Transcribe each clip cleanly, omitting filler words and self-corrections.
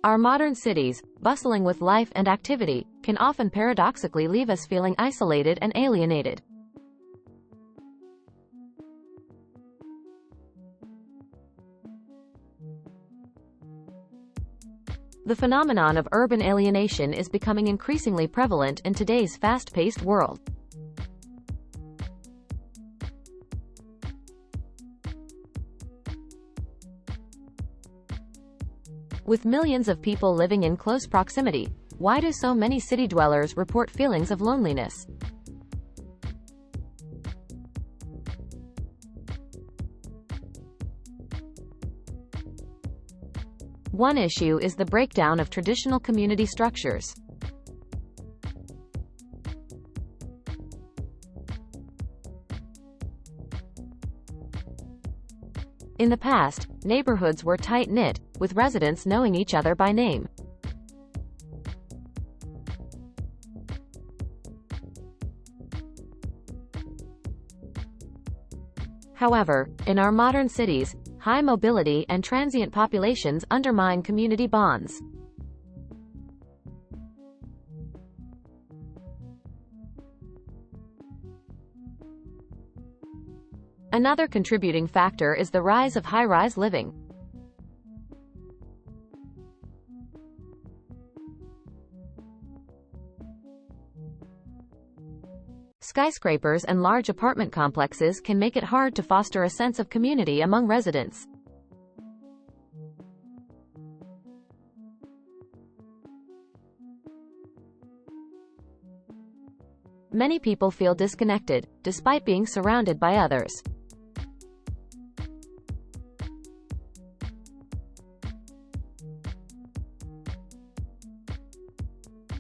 Our modern cities, bustling with life and activity, can often paradoxically leave us feeling isolated and alienated. The phenomenon of urban alienation is becoming increasingly prevalent in today's fast-paced world. With millions of people living in close proximity, why do so many city dwellers report feelings of loneliness? One issue is the breakdown of traditional community structures. In the past, neighborhoods were tight-knit, with residents knowing each other by name. However, in our modern cities, high mobility and transient populations undermine community bonds. Another contributing factor is the rise of high-rise living. Skyscrapers and large apartment complexes can make it hard to foster a sense of community among residents. Many people feel disconnected, despite being surrounded by others.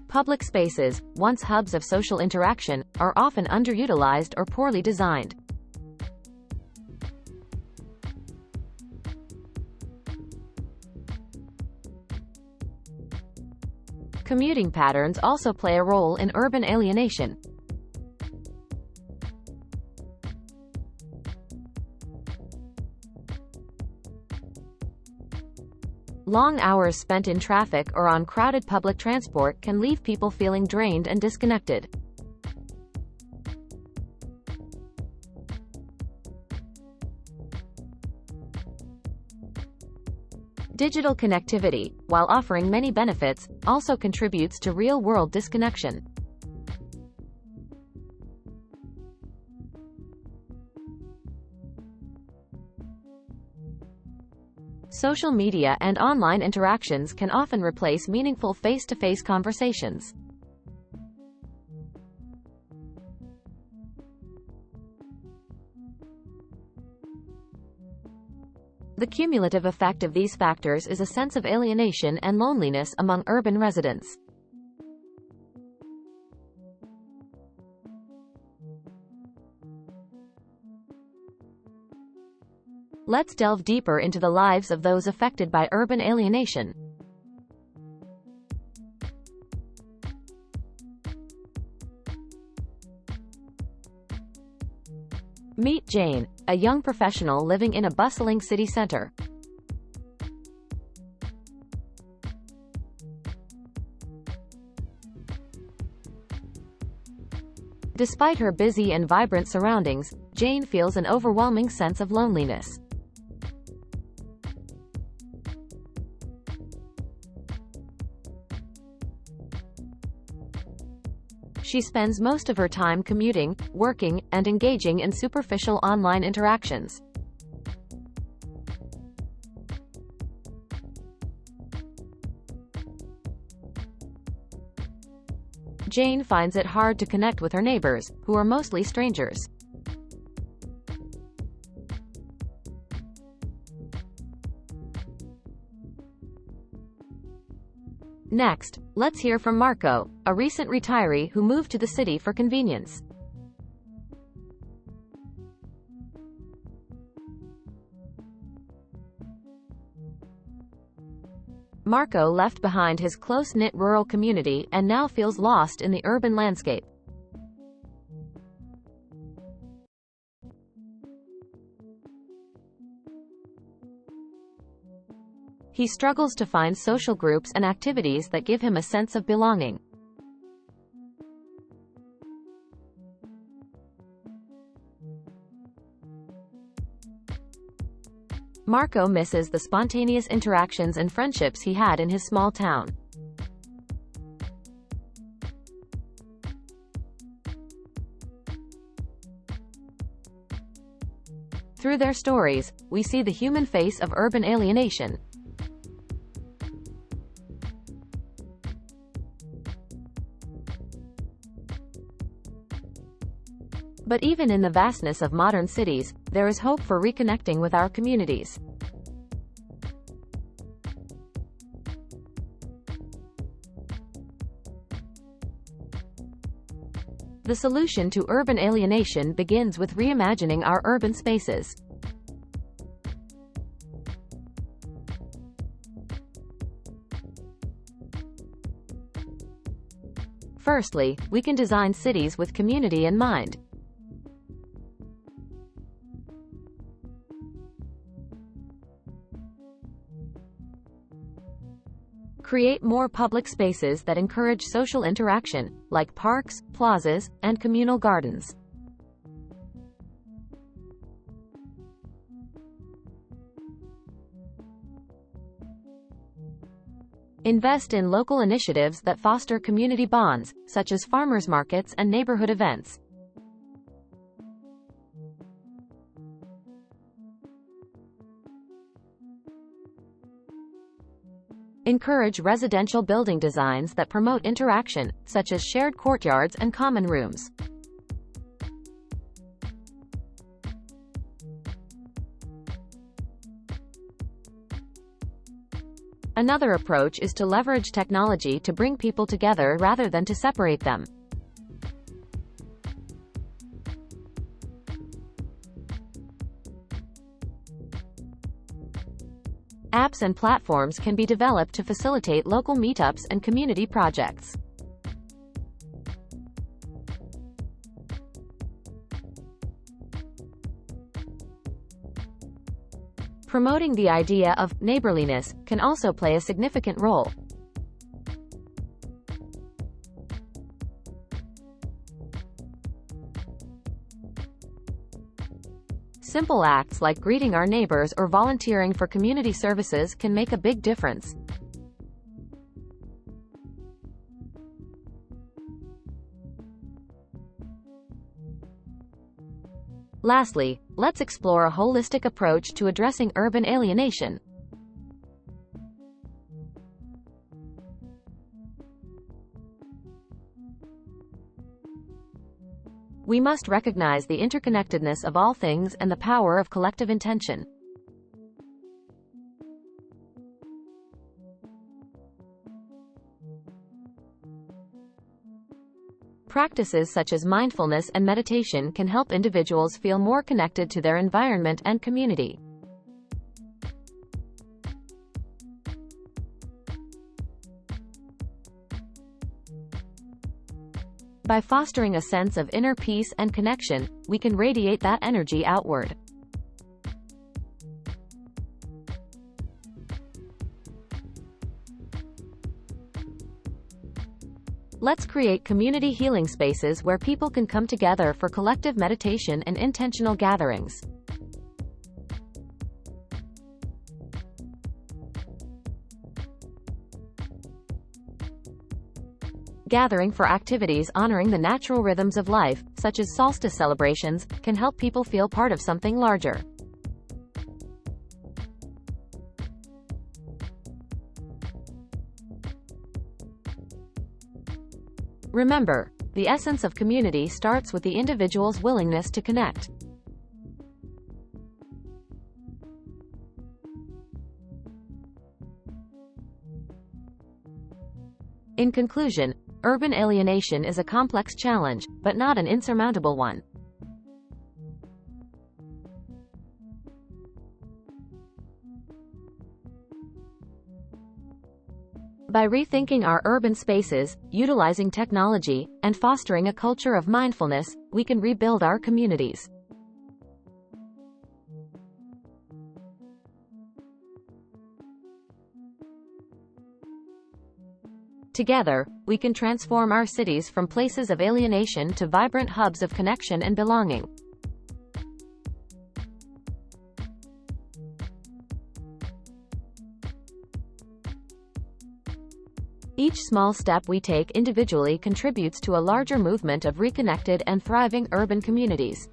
Public spaces, once hubs of social interaction, are often underutilized or poorly designed. Commuting patterns also play a role in urban alienation. Long hours spent in traffic or on crowded public transport can leave people feeling drained and disconnected. Digital connectivity, while offering many benefits, also contributes to real-world disconnection. Social media and online interactions can often replace meaningful face-to-face conversations. The cumulative effect of these factors is a sense of alienation and loneliness among urban residents. Let's delve deeper into the lives of those affected by urban alienation. Meet Jane, a young professional living in a bustling city center. Despite her busy and vibrant surroundings, Jane feels an overwhelming sense of loneliness. She spends most of her time commuting, working, and engaging in superficial online interactions. Jane finds it hard to connect with her neighbors, who are mostly strangers. Next, let's hear from Marco, a recent retiree who moved to the city for convenience. Marco left behind his close-knit rural community and now feels lost in the urban landscape. He struggles to find social groups and activities that give him a sense of belonging. Marco misses the spontaneous interactions and friendships he had in his small town. Through their stories, we see the human face of urban alienation. But even in the vastness of modern cities, there is hope for reconnecting with our communities. The solution to urban alienation begins with reimagining our urban spaces. Firstly, we can design cities with community in mind. Create more public spaces that encourage social interaction, like parks, plazas, and communal gardens. Invest in local initiatives that foster community bonds, such as farmers markets and neighborhood events. Encourage residential building designs that promote interaction, such as shared courtyards and common rooms. Another approach is to leverage technology to bring people together rather than to separate them. Apps and platforms can be developed to facilitate local meetups and community projects. Promoting the idea of neighborliness can also play a significant role. Simple acts like greeting our neighbors or volunteering for community services can make a big difference. Lastly, let's explore a holistic approach to addressing urban alienation. We must recognize the interconnectedness of all things and the power of collective intention. Practices such as mindfulness and meditation can help individuals feel more connected to their environment and community. By fostering a sense of inner peace and connection, we can radiate that energy outward. Let's create community healing spaces where people can come together for collective meditation and intentional gatherings. Gathering for activities honoring the natural rhythms of life, such as solstice celebrations, can help people feel part of something larger. Remember, the essence of community starts with the individual's willingness to connect. In conclusion, urban alienation is a complex challenge, but not an insurmountable one. By rethinking our urban spaces, utilizing technology, and fostering a culture of mindfulness, we can rebuild our communities. Together, we can transform our cities from places of alienation to vibrant hubs of connection and belonging. Each small step we take individually contributes to a larger movement of reconnected and thriving urban communities.